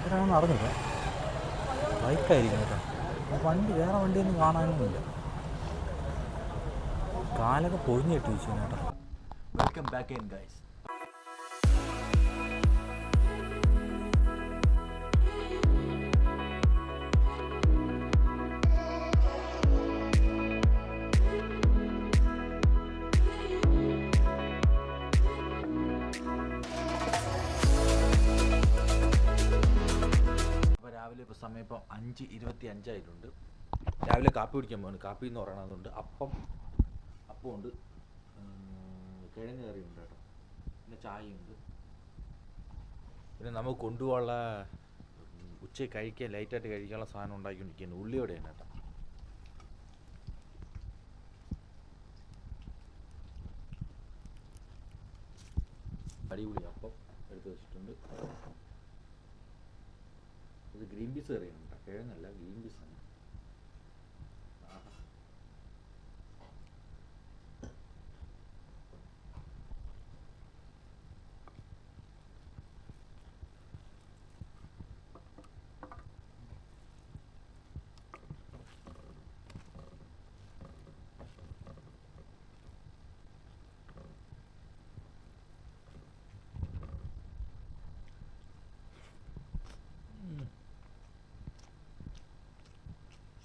എത്രയാണെന്ന് അറിഞ്ഞില്ല. ബൈക്കായിരിക്കും കേട്ടോ. വണ്ടി വേറെ വണ്ടിയൊന്നും കാണാനൊന്നുമില്ല. കാലൊക്കെ പൊഴിഞ്ഞ് കെട്ടി വെച്ചു കേട്ടോ. Welcome back in guys. രാവിലെ ഇപ്പോൾ സമയം ഇപ്പം 5:25 രാവിലെ കാപ്പി കുടിക്കാൻ പോകുന്നു. കാപ്പി എന്ന് പറയണതുണ്ട്. അപ്പമുണ്ട്, കിഴങ്ങ് കറിയുണ്ട് കേട്ടോ, പിന്നെ ചായയുണ്ട്. പിന്നെ നമുക്ക് കൊണ്ടുപോകാനുള്ള ഉച്ചയ്ക്ക് കഴിക്കാൻ ലൈറ്റായിട്ട് കഴിക്കാനുള്ള സാധനം ഉണ്ടാക്കിക്കൊണ്ടിരിക്കുന്നു. ഉള്ളിയോടെയാണ് കേട്ടോ. അടിപൊളി അപ്പം എടുത്ത് വെച്ചിട്ടുണ്ട്. ഇത് ഗ്രീൻ പീസ് കറിയാണ് കേട്ടോ, കിഴങ്ങല്ല, ഗ്രീൻ പീസാണ്.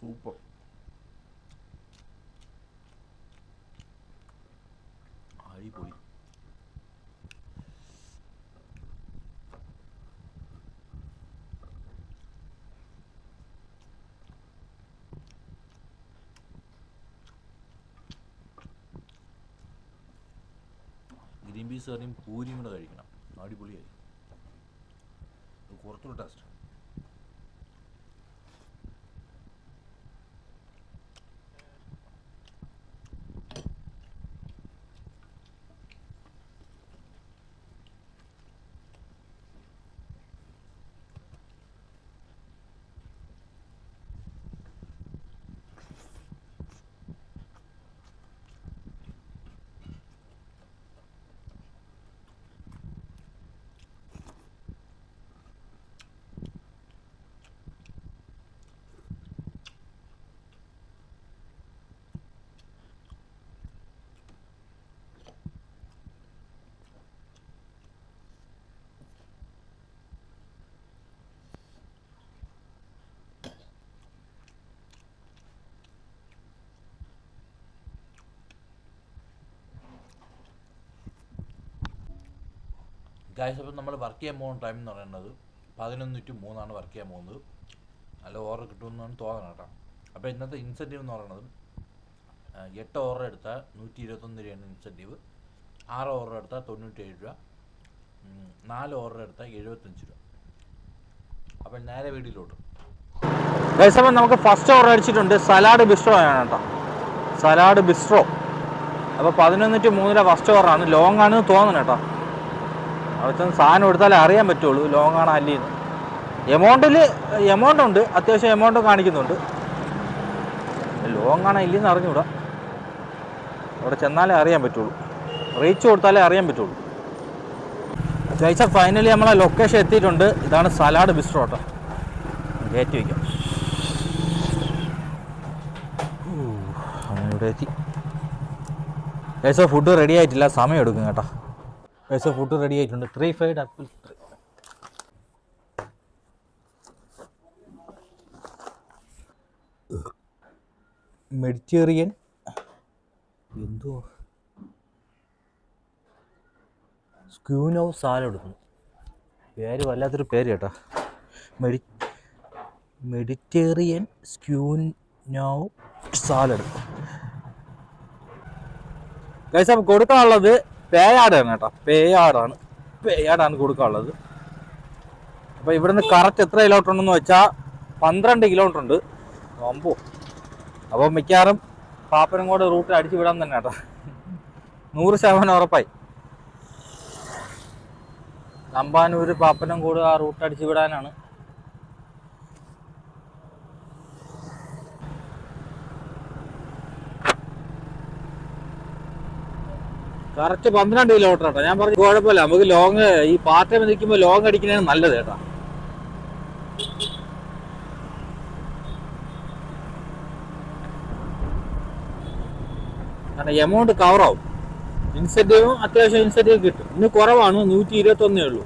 സൂപ്പർ. അടിപൊളി. ഗ്രീൻ പീസ് കറിയും പൂരിയും കൂടെ കഴിക്കണം. അടിപൊളിയായി. കുറച്ചുകൂടെ ടേസ്റ്റ്. ഗൈസ്, അപ്പം നമ്മൾ വർക്ക് ചെയ്യാൻ പോകുന്ന ടൈം എന്ന് പറയുന്നത് 11:03 വർക്ക് ചെയ്യാൻ പോകുന്നത്. നല്ല ഓർഡർ കിട്ടുമെന്നാണ് തോന്നണം കേട്ടോ. അപ്പോൾ ഇന്നത്തെ ഇൻസെൻറ്റീവ് എന്ന് പറയുന്നത് 8 ഓർഡർ എടുത്താൽ 121 രൂപയാണ് ഇൻസെൻറ്റീവ്, 6 ഓർഡർ എടുത്താൽ 97 രൂപ, 4 ഓർഡർ എടുത്താൽ 75 രൂപ. അപ്പം നേരെ വീട്ടിലോട്ട്. ഗൈസ്, അപ്പം നമുക്ക് ഫസ്റ്റ് ഓർഡർ അടിച്ചിട്ടുണ്ട്. സലാഡ് ബിസ്ട്രോ ആണ് കേട്ടോ, സലാഡ് ബിസ്ട്രോ. അപ്പോൾ 11:03 ഫസ്റ്റ് ഓർഡറാണ്. ലോങ് ആണെന്ന് തോന്നണം കേട്ടോ. അവിടെ സാധനം എടുത്താലേ അറിയാൻ പറ്റുള്ളൂ ലോങ് ആണോ അല്ലേന്ന്. എമൗണ്ട് ഉണ്ട്, അത്യാവശ്യം എമൗണ്ട് കാണിക്കുന്നുണ്ട്. ലോങ് ആണോ ഇല്ലെന്ന് അറിഞ്ഞൂടാ, അവിടെ ചെന്നാലേ അറിയാൻ പറ്റുള്ളൂ, റീച്ച് കൊടുത്താലേ അറിയാൻ പറ്റുള്ളൂ. ഗൈസ്, ഫൈനലി നമ്മളെ ലൊക്കേഷൻ എത്തിയിട്ടുണ്ട്. ഇതാണ് സലാഡ് ബിസ്ട്രോ കേട്ടോ. കയറ്റി വയ്ക്കാം. ഇവിടെ എത്തി. ഗൈസ്, ഫുഡ് റെഡി ആയിട്ടില്ല, സമയം എടുക്കും കേട്ടോ. ഗൈസ്, ഫുഡ് റെഡി ആയിട്ടുണ്ട്. 3 fried ആപ്പിൾ. മെഡിറ്റേറിയൻ എന്തോ സ്ക്യൂനോ സാലഡ് എടുക്കുന്നു. പേര് വല്ലാത്തൊരു പേര് കേട്ടോ. Mediterranean സ്ക്യൂനോ salad. ഗൈസ്, അപ്പം കൊടുക്കാനുള്ളത് പേയാടാണ് കേട്ടോ. പേയാടാണ് കൊടുക്കാനുള്ളത്. അപ്പോൾ ഇവിടുന്ന് കറക്റ്റ് എത്ര കിലോമീറ്റർ ഉണ്ടെന്ന് വെച്ചാൽ 12 കിലോമീറ്റർ ഉണ്ട്. അമ്പോ. അപ്പോൾ മിക്കവാറും പാപ്പനംകോട് റൂട്ട് അടിച്ചു വിടാൻ തന്നെ കേട്ടോ, 100% ഉറപ്പായി. തമ്പാനൂർ പാപ്പനംകോട് ആ റൂട്ട് അടിച്ചു വിടാനാണ്. കറക്റ്റ് 12 കിലോമീറ്റർ കേട്ടോ. ഞാൻ പറഞ്ഞു കുഴപ്പമില്ല, നമുക്ക് ലോങ് ഈ പാർട്ട് ടൈം നിൽക്കുമ്പോൾ ലോങ് അടിക്കുന്നതാണ് നല്ലത് കേട്ടോ. കാരണം എമൗണ്ട് കവറാവും. ഇൻസെൻറ്റീവും അത്യാവശ്യം ഇൻസെൻറ്റീവ് കിട്ടും. ഇന്ന് കുറവാണ്, 121 ഉള്ളൂ.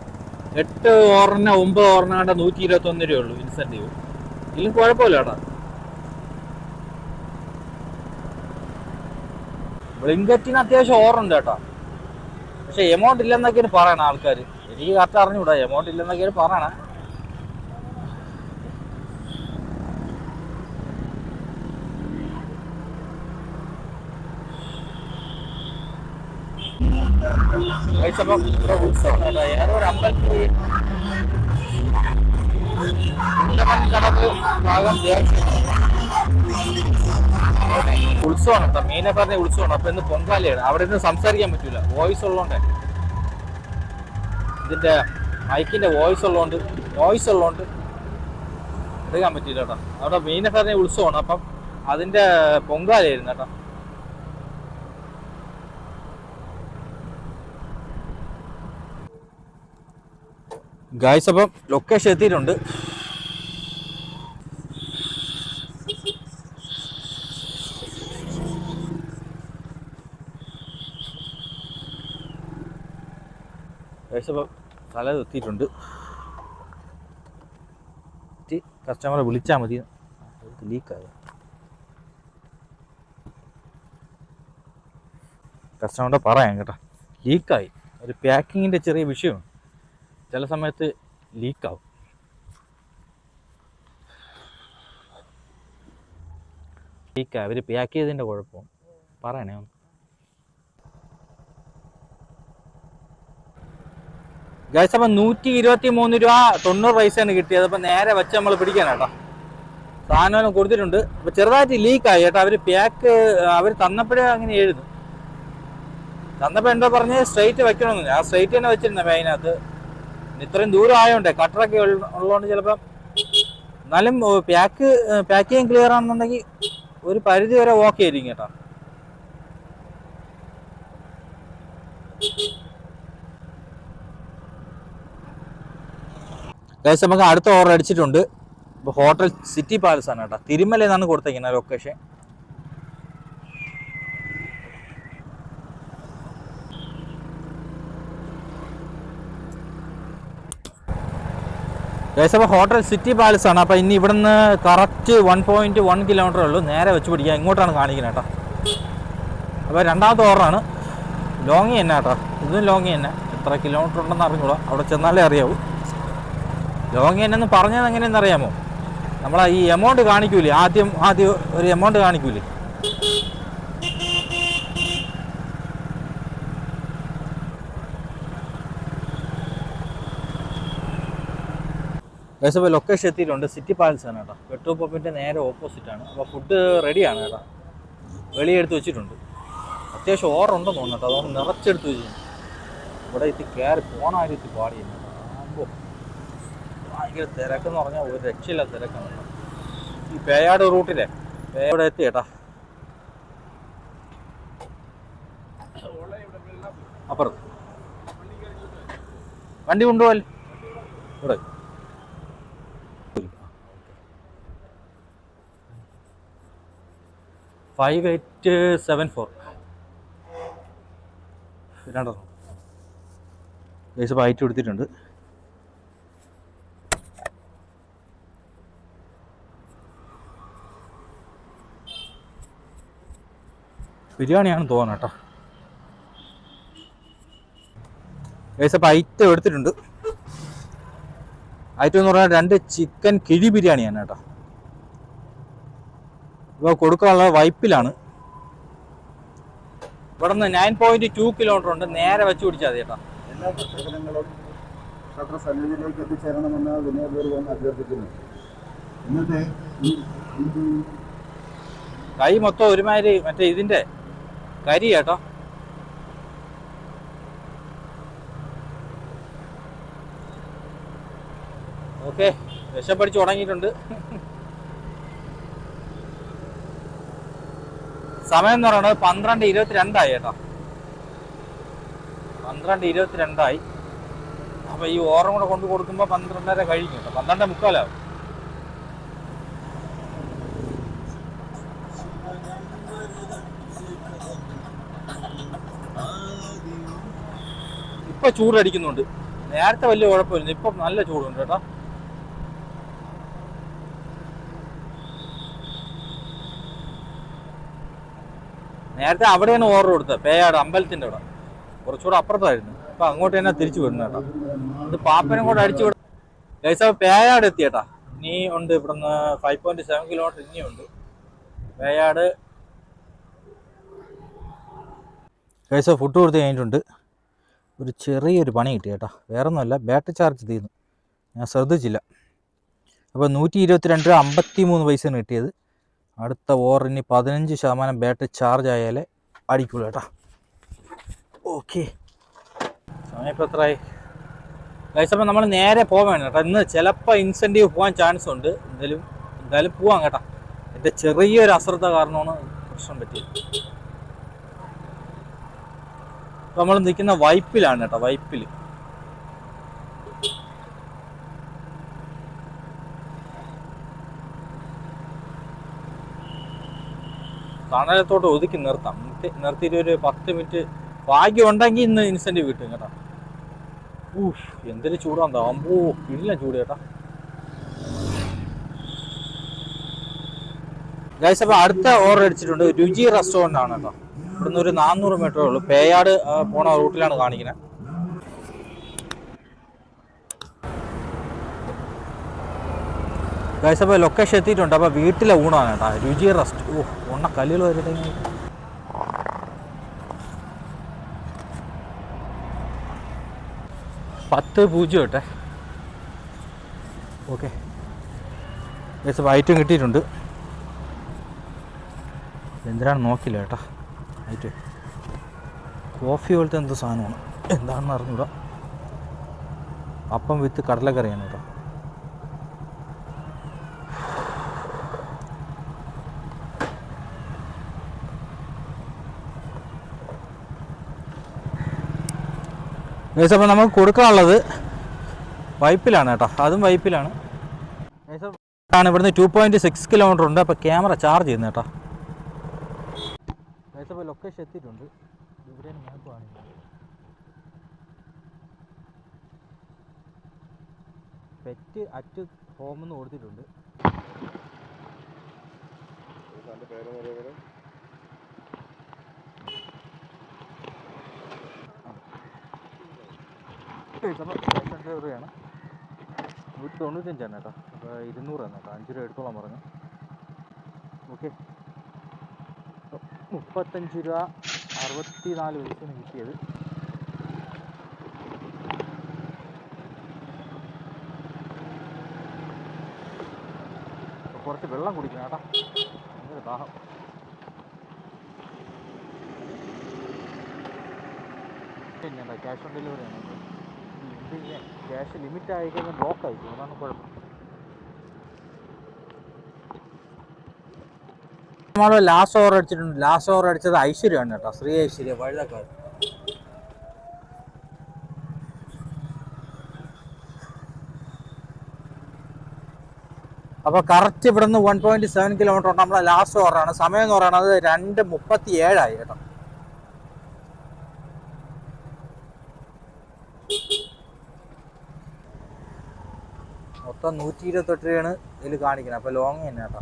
8 ഓവറിന് 9 ഓവറിനാണ്ട് 121 രൂപ ഉള്ളൂ ഇൻസെൻറ്റീവ്. ഇതിലും കുഴപ്പമില്ല കേട്ടോ. ബ്ലിങ്കറ്റിന് അത്യാവശ്യം ഓവറുണ്ട് കേട്ടോ. പക്ഷെ എമൗണ്ട് ഇല്ലെന്നൊക്കെയാണ് പറയണ ആൾക്കാർ. എനിക്ക് കറക്റ്റ് അറിഞ്ഞൂടാ, എമൗണ്ട് ഇല്ലെന്നൊക്കെയാണ് പറയണേ. കഴിച്ചപ്പം ഇവിടെ ഉത്സവം കേട്ടോ. ഏതോ ഒരു അമ്പലത്തിൽ കടക്ക് ഭാഗം ഉത്സവമാണ് കേട്ടോ. മീനക്കാരനെ ഉത്സവമാണ്. അപ്പൊ ഇന്ന് പൊങ്കാലയാണ്. അവിടെ നിന്ന് സംസാരിക്കാൻ പറ്റൂല, വോയിസ് ഉള്ളതുകൊണ്ട്. ഇതിന്റെ മൈക്കിന്റെ വോയിസ് ഉള്ളതുകൊണ്ട് എടുക്കാൻ പറ്റില്ല കേട്ടോ. അവിടെ മീനക്കാരനെ ഉത്സവമാണ്. അപ്പം അതിന്റെ പൊങ്കാലയായിരുന്നു കേട്ടോ. ഗായ്സ്, അപ്പം ലൊക്കേഷൻ എത്തിയിട്ടുണ്ട്. ഗായ്സ്, അപ്പം സ്ഥലം എത്തിയിട്ടുണ്ട്. കസ്റ്റമറെ വിളിച്ചാൽ മതി. ലീക്കായി കസ്റ്റമറുടെ പറയാം കേട്ടോ. ലീക്കായി. ഒരു പാക്കിങ്ങിൻ്റെ ചെറിയ വിഷയമാണ്. ചില സമയത്ത് ലീക്കാവും. ലീക്കായി അവർ പാക്ക് ചെയ്തതിൻ്റെ കുഴപ്പം പറയണേ ഒന്ന്. ഗൈസ്, അപ്പം 123 രൂപ 90 പൈസയാണ് കിട്ടിയത്. അപ്പം നേരെ വെച്ച് നമ്മൾ പിടിക്കാനാട്ടോ. സാധനം കൊടുത്തിട്ടുണ്ട്. അപ്പം ചെറുതായിട്ട് ലീക്കായി കേട്ടോ. അവർ തന്നപ്പോഴേ അങ്ങനെ എഴുതും. തന്നപ്പോൾ എന്തോ പറഞ്ഞ് സ്ട്രൈറ്റ് വെക്കണമെന്ന്. ആ സ്ട്രൈറ്റ് തന്നെ വെച്ചിരുന്ന അതിനകത്ത്. ഇത്രയും ദൂരം ആയതുകൊണ്ടേ കട്ടറൊക്കെ ഉള്ളതുകൊണ്ട് ചിലപ്പം, എന്നാലും പാക്കിങ് ക്ലിയർ ആണെന്നുണ്ടെങ്കിൽ ഒരു പരിധി വരെ ഓക്കെ ആയിരിക്കും കേട്ടോ. ഗൈസ്, നമുക്ക് അടുത്ത ഓർഡർ അടിച്ചിട്ടുണ്ട്. ഇപ്പോൾ ഹോട്ടൽ സിറ്റി പാലസ് ആണ് കേട്ടോ. തിരുമല എന്നാണ് കൊടുത്തേക്കുന്നത് ലൊക്കേഷൻ. ഗൈസ്, അപ്പോൾ ഹോട്ടൽ സിറ്റി പാലസ് ആണ്. അപ്പോൾ ഇനി ഇവിടുന്ന് കറക്റ്റ് 1.1 കിലോമീറ്റർ ഉള്ളൂ. നേരെ വെച്ച് പിടിക്കുക. ഇങ്ങോട്ടാണ് കാണിക്കുന്നത് കേട്ടോ. അപ്പോൾ രണ്ടാമത്തെ ഓർഡറാണ്. ലോങ്ങി തന്നെ കേട്ടോ. ഇതും ലോങ്ങി തന്നെ. എത്ര കിലോമീറ്റർ ഉണ്ടെന്ന് അറിഞ്ഞൂടാ, അവിടെ ചെന്നാലേ അറിയാവൂ. ലോങ് എന്നു പറഞ്ഞത് എങ്ങനെയെന്ന് അറിയാമോ? നമ്മളെ ഈ എമൗണ്ട് കാണിക്കൂലേ, ആദ്യം ഒരു എമൗണ്ട് കാണിക്കൂലേ. ഇപ്പോൾ ലൊക്കേഷൻ എത്തിയിട്ടുണ്ട്. സിറ്റി പാലസ് ആണ് കേട്ടോ. പെട്രോൾ പമ്പിൻ്റെ നേരെ ഓപ്പോസിറ്റ് ആണ്. അപ്പോൾ ഫുഡ് റെഡിയാണ് കേട്ടോ. വെളിയെടുത്ത് വെച്ചിട്ടുണ്ട്. അത്യാവശ്യം ഓർഡർ ഉണ്ടെന്ന് തോന്നുന്നു കേട്ടോ. അതുകൊണ്ട് നിറച്ചെടുത്ത് വെച്ചിട്ടുണ്ട്. ഇവിടെ എത്തി കയറി പോണായിട്ട് പാടിയുണ്ട്. ആകുമ്പോൾ ഭയങ്കര തിരക്കെന്ന് പറഞ്ഞാൽ ഒരു രക്ഷയില്ല തിരക്കാണ്. ഈ പേയാട് റൂട്ടിലെ പേയോടെ എത്തി കേട്ടാ. അപ്പുറത്ത് വണ്ടി കൊണ്ടുപോകല്ലേ ഇവിടെ. 5874 രണ്ടെണ്ണം ഹൈറ്റ് കൊടുത്തിട്ടുണ്ട്. ബിരിയാണിയാണെന്ന് തോന്നണം കേട്ടോ. അപ്പോൾ ഐറ്റം എടുത്തിട്ടുണ്ട്. ഐറ്റം എന്ന് പറഞ്ഞാൽ 2 ചിക്കൻ കിഴി ബിരിയാണിയാണ് കേട്ടോ. ഇപ്പോൾ കൊടുക്കാനുള്ള വൈപ്പിലാണ്. ഇവിടെ നിന്ന് 9.2 കിലോമീറ്റർ ഉണ്ട്. നേരെ വെച്ച് പിടിച്ചാൽ മതി കേട്ടോ. എല്ലാ ഭക്തജനങ്ങളും ക്ഷേത്ര സന്നിധിയിലേക്ക് എത്തിച്ചേരണമെന്ന് വിനയപൂർവ്വം അഭ്യർത്ഥിക്കുന്നു. ഇന്നത്തെ കൈ മൊത്തം ഒരുമാതിരി മറ്റേ ഇതിൻ്റെ കരി കേട്ടോ. ഓക്കെ, വിശപ്പടിച്ച് തുടങ്ങിയിട്ടുണ്ട്. സമയം എന്ന് പറയുന്നത് 12:22 കേട്ടോ. 12:22. അപ്പോൾ ഈ ഓറം കൂടെ കൊണ്ട് കൊടുക്കുമ്പോൾ 12:30 കഴിയും കേട്ടോ. 12:45 ഇപ്പം ചൂടടിക്കുന്നുണ്ട്. നേരത്തെ വലിയ കുഴപ്പമില്ല, ഇപ്പം നല്ല ചൂടുണ്ട് കേട്ടോ. നേരത്തെ അവിടെയാണ് ഓർഡർ കൊടുത്തത്, പേയാട് അമ്പലത്തിൻ്റെ അവിടെ, കുറച്ചുകൂടെ അപ്പുറത്തായിരുന്നു. അപ്പം അങ്ങോട്ട് തന്നെ തിരിച്ചു വിടുന്നു കേട്ടോ. ഇത് പാപ്പനും കൂടെ അടിച്ചു വിടും. ഗൈസ് പേയാട് എത്തിയേട്ടാ. ഇനി ഉണ്ട് ഇവിടുന്ന് 5.7 കിലോമീറ്റർ ഇനിയുണ്ട് പേയാട്. ഗൈസ് ഫുഡ് കൊടുത്ത് കഴിഞ്ഞിട്ടുണ്ട്. ഒരു ചെറിയൊരു പണി കിട്ടി കേട്ടോ, വേറെ ഒന്നുമല്ല, ബാറ്ററി ചാർജ് തീർന്നു, ഞാൻ ശ്രദ്ധിച്ചില്ല. അപ്പോൾ 122 രൂപ 53 പൈസയാണ് കിട്ടിയത്. അടുത്ത ഓവറിന് 15% ബാറ്ററി ചാർജ് ആയാലേ അടിക്കുള്ളൂ കേട്ടോ. ഓക്കെ, സമയം ഇപ്പോൾ എത്രയായി ഗൈസ്? അപ്പോൾ നമ്മൾ നേരെ പോകാൻ കേട്ടോ. ഇന്ന് ചിലപ്പോൾ ഇൻസെൻറ്റീവ് പോകാൻ ചാൻസ് ഉണ്ട്. എന്തായാലും പോവാം കേട്ടോ. എൻ്റെ ചെറിയൊരു അശ്രദ്ധ കാരണമാണ് പ്രശ്നം പറ്റിയത്. നമ്മൾ നിൽക്കുന്ന വൈപ്പിലാണ് കേട്ടോ, വൈപ്പിൽ. തണലത്തോട്ട് ഒതുക്കി നിർത്താം. നിർത്തിയിട്ട് ഒരു 10 മിനിറ്റ് ഭാഗ്യം ഉണ്ടെങ്കിൽ ഇന്ന് ഇൻസെൻറ്റീവ് കിട്ടും കേട്ടോ. എന്തൊരു ചൂടാന്താ, അമ്പോ ഇല്ല ചൂട് കേട്ടോ. ഗൈസ് അപ്പോൾ അടുത്ത ഓർഡർ അടിച്ചിട്ടുണ്ട്. രുചി റെസ്റ്റോറൻ്റ് ആണ് കേട്ടോ. ഇവിടുന്ന് ഒരു 400 മീറ്ററേ ഉള്ളൂ. പേയാട് പോണ റൂട്ടിലാണ് കാണിക്കുന്നത്. ഗൈസ് അപ്പോൾ ലൊക്കേഷൻ എത്തിയിട്ടുണ്ട്. അപ്പോൾ വീട്ടിലെ ഊണാണ് കേട്ടോ, രുചി റെസ്റ്റ്. ഒണ്ണ കല്ലുകൾ വരുന്നത് 10-0 കേട്ടെ. ഓക്കെ ഗൈസ് അപ്പോൾ ഐറ്റം കിട്ടിയിട്ടുണ്ട്. എന്തിനാണ് നോക്കില്ല കേട്ടോ. ഐറ്റം കോഫി പോലത്തെ എന്തോ സാധനമാണ്, എന്താണെന്ന് അറിഞ്ഞൂടാ. അപ്പം വിത്ത് കടലക്കറിയാണ് കേട്ടോ. ഗൈസ് അപ്പോൾ നമുക്ക് കൊടുക്കാനുള്ളത് വൈപ്പിലാണ് കേട്ടോ, അതും വൈപ്പിലാണ്. ഗൈസ് ആണ് ഇവിടുന്ന് 2.6 കിലോമീറ്റർ ഉണ്ട്. അപ്പോൾ ക്യാമറ ചാർജ് ചെയ്യുന്നത് കേട്ടോ. ഗൈസ് അപ്പോൾ ലൊക്കേഷൻ എത്തിയിട്ടുണ്ട്. ഇവിടെയാണ് മാപ്പ് കാണിക്കുന്നത്. പെറ്റ് അറ്റ് ഹോം എന്ന് കൊടുത്തിട്ടുണ്ട്. ഡെലിവറിയാണ് 195 കേട്ടോ. അപ്പോൾ 200 കേട്ടോ, 5 രൂപ എടുത്തോളാൻ പറഞ്ഞു. ഓക്കെ, 35 രൂപ 64 പൈസയാണ് കിട്ടിയത്. കുറച്ച് വെള്ളം കുടിക്കണം കേട്ടോ, ഭയങ്കര ദാഹം. പിന്നെ ക്യാഷ് ഓൺ ഡെലിവറിയാണ്. ക്യാഷ് ലിമിറ്റ് ആയി കഴിഞ്ഞാൽ ബ്ലോക്ക് ആയിരിക്കും, അതാണ് കുഴപ്പം. നമ്മൾ ലാസ്റ്റ് ഓവർ അടിച്ചിട്ടുണ്ട്. ലാസ്റ്റ് ഓവർ അടിച്ചത് ഐശ്വര്യമാണ് കേട്ടോ, ശ്രീ ഐശ്വര്യ വഴുതക്കാട്. അപ്പോൾ കറക്റ്റ് ഇവിടുന്ന് 1.7 കിലോമീറ്റർ ഉണ്ട്. നമ്മളെ ലാസ്റ്റ് ഓവറാണ്. സമയം എന്ന് പറയുന്നത് 2:37 കേട്ടോ. മൊത്തം 128 രൂപയാണ് ഇതിൽ കാണിക്കുന്നത്. അപ്പോൾ ലോങ് തന്നെ കേട്ടോ.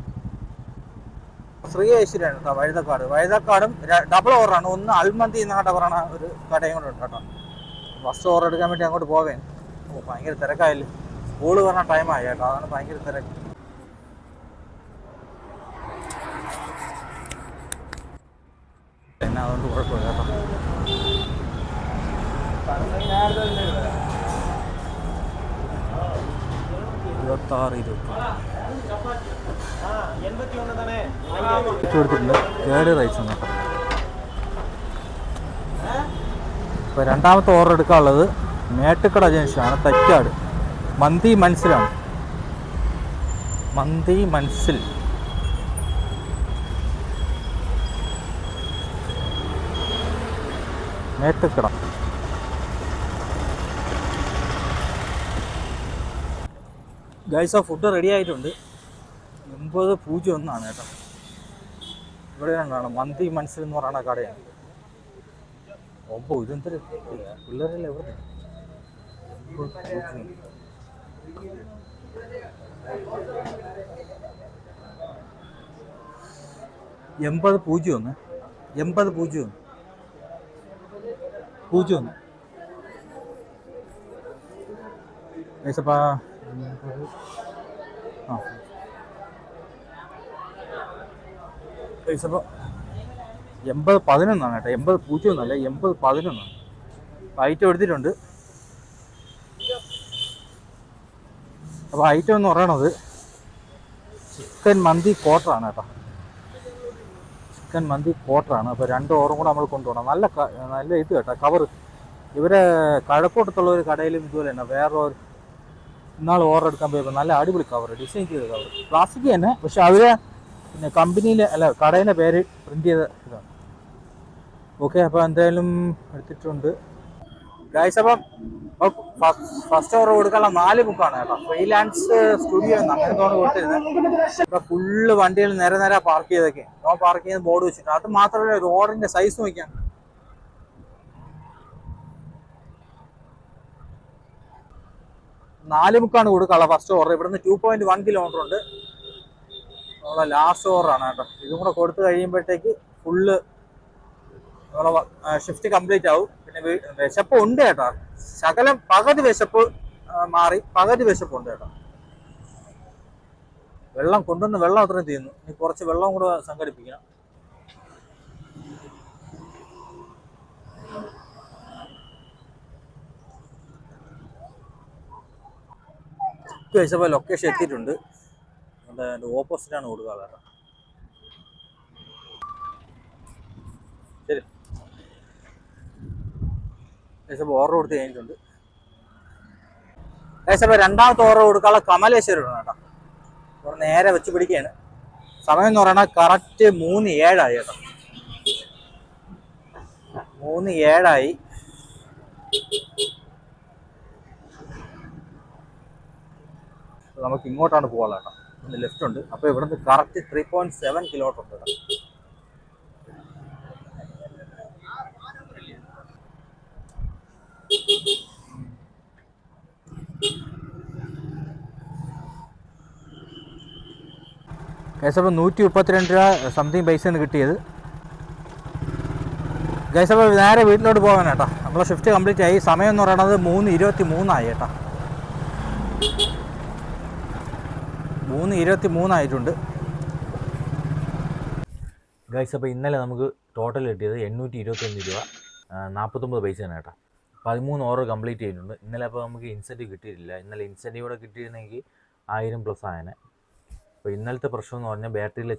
ശ്രീ ഐശ്വര്യാണ് കേട്ടോ, വഴുതക്കാടും ഡബിൾ ഓവറാണ്. ഒന്ന് അൽമന്തി എന്നാട്ടെ പറയണ ഒരു കടയും കൂടെ ഉണ്ട് കേട്ടോ. ഫസ്റ്റ് ഓവർ എടുക്കാൻ വേണ്ടി അങ്ങോട്ട് പോവേൻ. ഭയങ്കര തിരക്കായില്ലേ, സ്കൂള് പറഞ്ഞ ടൈമായി കേട്ടോ, അതാണ് ഭയങ്കര തിരക്ക്. പിന്നെ അതുകൊണ്ട് കുഴപ്പമില്ല കേട്ടോ. 26 എടുത്തിട്ടുണ്ട്. കേട് റൈസ് ആണ് കേട്ടോ. ഇപ്പോൾ രണ്ടാമത്തെ ഓർഡർ എടുക്കാനുള്ളത് മേട്ടുക്കട ജംഗ്ഷനാണ്, തൈക്കാട് മന്തി മനസ്സിലാണ്. മന്തി മനസ്സിൽ മേട്ടുക്കട. ഗൈസ് ആ ഫുഡ് റെഡി ആയിട്ടുണ്ട്. 8001 കേട്ടോ. ഇവിടെ കാണാം മന്തി മനസ്സിൽ എന്ന് പറയുന്ന കടയാണ്. ഓപ്പോ ഇതെന്തൊരു പിള്ളേരല്ലേ എവിടെ 8001 8001 01 ഏസപ്പാ ആ ഏസപ്പ 8011 കേട്ടോ 8001 8011 ഐറ്റം എടുത്തിട്ടുണ്ട്. അപ്പോൾ ഐറ്റം എന്ന് പറയണത് ചിക്കൻ മന്തി ക്വാർട്ടറാണ് കേട്ടോ. ചിക്കൻ മന്തി ക്വാർട്ടറാണ്. അപ്പോൾ 2 ഓറും കൂടെ നമ്മൾ കൊണ്ടുപോകണം. നല്ല ഇത് കേട്ടോ കവർ. ഇവരെ കഴക്കൂട്ടത്തുള്ള ഒരു കടയിലും ഇതുപോലെ തന്നെ വേറൊരു ഇന്നാൾ ഓർഡർ എടുക്കാൻ പോയപ്പോൾ നല്ല അടിപൊളി കവർ, ഡിസൈൻ ചെയ്ത കവർ, പ്ലാസ്റ്റിക് തന്നെ, പക്ഷെ അവരെ പിന്നെ കമ്പനിയിലെ അല്ല കടയിലെ പേര് പ്രിൻ്റ് ചെയ്ത ഇതാണ്. ഓക്കെ, അപ്പോൾ എന്തായാലും എടുത്തിട്ടുണ്ട് ഗൈസ്. അപ്പം ഫസ്റ്റ് ഓർഡർ കൊടുക്കാനുള്ള 4 ബുക്കാണ് കേട്ടോ. ഫ്രീലാൻസ് സ്റ്റുഡിയോ എന്ന് അങ്ങനത്തോടെ കൊടുത്തിരുന്നത്. ഇപ്പൊ ഫുള്ള് വണ്ടികൾ നേരെ പാർക്ക് ചെയ്തൊക്കെ നോ പാർക്ക് ചെയ്യുന്ന ബോർഡ് വെച്ചിട്ട്. അത് മാത്രമല്ല റോഡിന്റെ സൈസ് നോക്കിയാൽ 4 ബുക്കാണ് കൊടുക്കാനുള്ള ഫസ്റ്റ് ഓർഡർ. ഇവിടുന്ന് 2.1 കിലോമീറ്റർ ഉണ്ട്. നമ്മളെ ലാസ്റ്റ് ഓർഡറാണ് കേട്ടോ. ഇതും കൂടെ കൊടുത്തു കഴിയുമ്പോഴത്തേക്ക് ഫുള്ള് നമ്മളെ ഷിഫ്റ്റ് കംപ്ലീറ്റ് ആവും. പിന്നെ വിശപ്പ് ഉണ്ട് കേട്ടോ. ശകലം പകുതി വിശപ്പ് മാറി, പകുതി വിശപ്പ് ഉണ്ട് കേട്ടോ. വെള്ളം കൊണ്ടുവന്ന് വെള്ളം അത്രയും തീർന്നു. ഇനി കുറച്ച് വെള്ളം കൂടെ സംഘടിപ്പിക്കണം. ഇപ്പോൾ ലൊക്കേഷൻ എത്തിയിട്ടുണ്ട്. അതിൻ്റെ ഓപ്പോസിറ്റാണ് കൊടുക്കുക കേട്ടോ. ശരി, ഏകദേശം ഓർഡർ കൊടുത്ത് കഴിഞ്ഞിട്ടുണ്ട്. ഏകദേശം രണ്ടാമത്തെ ഓർഡർ കൊടുക്കാനുള്ള കമലേശ്വരമാണ് കേട്ടോ. നേരെ വെച്ച് പിടിക്കുകയാണ്. സമയം എന്ന് പറയുന്നത് കറക്റ്റ് 3:07 കേട്ടോ. 3:07. നമുക്ക് ഇങ്ങോട്ടാണ് പോകാനുള്ള കേട്ടോ. ഇന്ന് ലെഫ്റ്റ് ഉണ്ട്. അപ്പോൾ ഇവിടുന്ന് കറക്റ്റ് 3.7 കിലോമീറ്റർ ഉണ്ട് കേട്ടോ. ഗൈസ്, 132 രൂപ സംതിങ് പൈസയാണ് കിട്ടിയത്. ഗൈസ്, നേരെ വീട്ടിലോട്ട് പോകാൻ കേട്ടോ. നമ്മളെ ഷിഫ്റ്റ് കംപ്ലീറ്റ് ആയി. സമയം എന്ന് പറയുന്നത് 3:23 കേട്ടോ. 3:23 ആയിട്ടുണ്ട് ഗൈസ്. അപ്പോൾ ഇന്നലെ നമുക്ക് ടോട്ടൽ കിട്ടിയത് 821 രൂപ 49 പൈസയാണ് കേട്ടോ. 13 ഓർഡർ കംപ്ലീറ്റ് ചെയ്തിട്ടുണ്ട് ഇന്നലെ. അപ്പോൾ നമുക്ക് ഇൻസെൻറ്റീവ് കിട്ടിയിട്ടില്ല. ഇന്നലെ ഇൻസെൻറ്റീവ് കൂടെ കിട്ടിയിരുന്നെങ്കിൽ 1000+ ആയനെ. അപ്പോൾ ഇന്നലത്തെ പ്രശ്നം എന്ന് പറഞ്ഞാൽ ബാറ്ററിയിലെ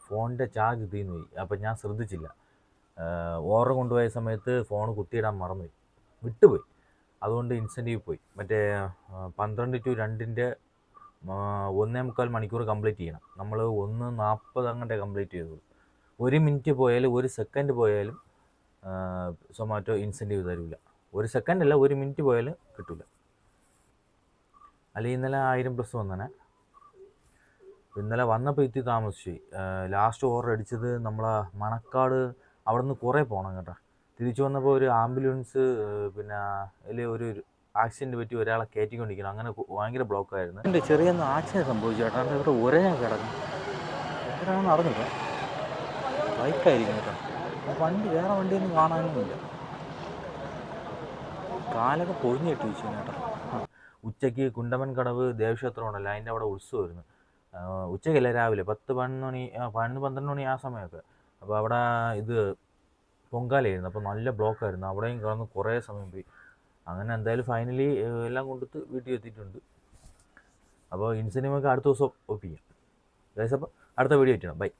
ഫോണിൻ്റെ ചാർജ് തീർന്നു പോയി. അപ്പോൾ ഞാൻ ശ്രദ്ധിച്ചില്ല. ഓർഡർ കൊണ്ടുപോയ സമയത്ത് ഫോൺ കുത്തിയിടാൻ മറന്നുപോയി, വിട്ടുപോയി. അതുകൊണ്ട് ഇൻസെൻറ്റീവ് പോയി. മറ്റേ 12 to 2 1.25 മണിക്കൂർ കംപ്ലീറ്റ് ചെയ്യണം. നമ്മൾ 1:40 അങ്ങോട്ടേ കംപ്ലീറ്റ് ചെയ്തോളൂ. 1 മിനിറ്റ് പോയാലും 1 സെക്കൻഡ് പോയാലും സൊമാറ്റോ ഇൻസെൻറ്റീവ് തരില്ല. 1 സെക്കൻഡ് അല്ല, 1 മിനിറ്റ് പോയാലും കിട്ടില്ല. അല്ലെങ്കിൽ ഇന്നലെ 1000+ വന്നനെ. ഇന്നലെ വന്നപ്പോൾ ഇത്തി താമസിച്ചു. ലാസ്റ്റ് ഓർഡർ അടിച്ചത് നമ്മളെ മണക്കാട്. അവിടെ നിന്ന് കുറേ പോകണം കേട്ടോ. തിരിച്ചു വന്നപ്പോൾ ഒരു ആംബുലൻസ് പിന്നെ അതിൽ ഒരു ആക്സിഡൻറ്റ് പറ്റി ഒരാളെ കയറ്റിക്കൊണ്ടിരിക്കണം. അങ്ങനെ ഭയങ്കര ബ്ലോക്കായിരുന്നു. എൻ്റെ ചെറിയൊന്ന് ആക്സിഡൻറ്റ് സംഭവിച്ചു കേട്ടോ. അവിടെ ഇവിടെ ഒരേ കിടക്കും. എത്രയാണെന്ന് അറിഞ്ഞില്ല. ബൈക്കായിരിക്കും കേട്ടോ. വണ്ടി വേറെ വണ്ടിയൊന്നും കാണാനൊന്നുമില്ല. കാലൊക്കെ പൊഴിഞ്ഞിട്ട് വെച്ചു കേട്ടോ. ഉച്ചയ്ക്ക് കുണ്ടമൻ കടവ് ദേവക്ഷേത്രം ഉണ്ടല്ലോ, അതിൻ്റെ അവിടെ ഉത്സവമായിരുന്നു. ഉച്ചയ്ക്കല്ല, രാവിലെ 10-11 മണി 11-12 മണി ആ സമയമൊക്കെ. അപ്പോൾ അവിടെ ഇത് പൊങ്കാലയായിരുന്നു. അപ്പോൾ നല്ല ബ്ലോക്കായിരുന്നു. അവിടെയും കിടന്ന് കുറേ സമയം പോയി. അങ്ങനെ എന്തായാലും ഫൈനലി എല്ലാം കൊണ്ടിട്ട് വീട്ടിൽ എത്തിയിട്ടുണ്ട്. അപ്പോൾ ഇൻസെൻറ്റീവൊക്കെ അടുത്ത ദിവസം ഒപ്പിക്കാം. അപ്പോൾ അടുത്ത വീഡിയോ ആയിട്ടാണ്. ബൈ.